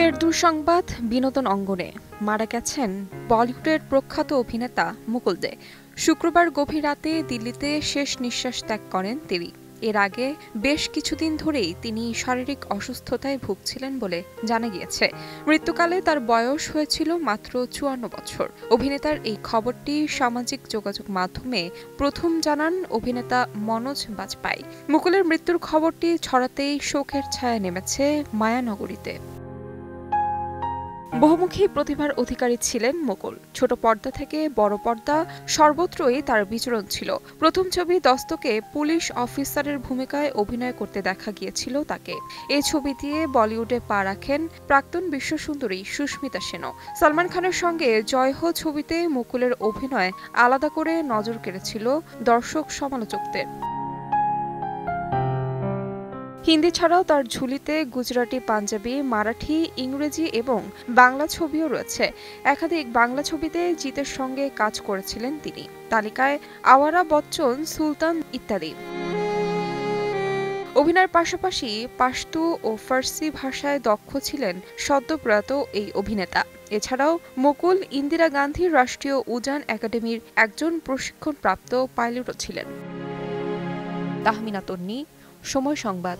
ফের দুঃসংবাদ বিনোদন অঙ্গনে মারা গেছেন বলিউডের প্রখ্যাত অভিনেতা মুকুল দে। শুক্রবার গভীর রাতে দিল্লিতে শেষ নিঃশ্বাস ত্যাগ করেন তিনি। এর আগে বেশ কিছুদিন ধরেই তিনি শারীরিক অসুস্থতায় ভুগছিলেন বলে জানা গিয়েছে। মৃত্যুকালে তার বয়স হয়েছিল মাত্র ৫৪ বছর। অভিনেতার এই খবরটি সামাজিক যোগাযোগ মাধ্যমে প্রথম জানান অভিনেতা মনোজ বাজপাই। মুকুলের মৃত্যুর খবরটি ছড়াতেই শোকের ছায়া নেমেছে মায়ানগরীতে। বহুমুখী প্রতিভার অধিকারী ছিলেন মুকুল। ছোট পর্দা থেকে বড় পর্দা সর্বত্রই তার বিচরণ ছিল। প্রথম ছবি দস্তকে পুলিশ অফিসারের ভূমিকায় অভিনয় করতে দেখা গিয়েছিল তাকে। এই ছবি দিয়ে বলিউডে পা রাখেন প্রাক্তন বিশ্বসুন্দরী সুস্মিতা সেনও। সালমান খানের সঙ্গে জয় হো ছবিতে মুকুলের অভিনয় আলাদা করে নজর কেড়েছিল দর্শক সমালোচকদের। হিন্দি ছাড়াও তার ঝুলিতে গুজরাটি, পাঞ্জাবি, মারাঠি, ইংরেজি এবং বাংলা ছবিও রয়েছে। একাধিক বাংলা ছবিতে জিতের সঙ্গে কাজ করেছিলেন তিনি। তালিকায় আওয়ারা বচ্চন, সুলতান ইত্যাদি। অভিনয়ের পাশাপাশি পাশতু ও ফার্সি ভাষায় দক্ষ ছিলেন সদ্যপ্রয়াত এই অভিনেতা। এছাড়াও মুকুল ইন্দিরা গান্ধী রাষ্ট্রীয় উজান একাডেমির একজন প্রশিক্ষণপ্রাপ্ত পাইলটও ছিলেন। তাহমিনা তন্নি, সময় সংবাদ।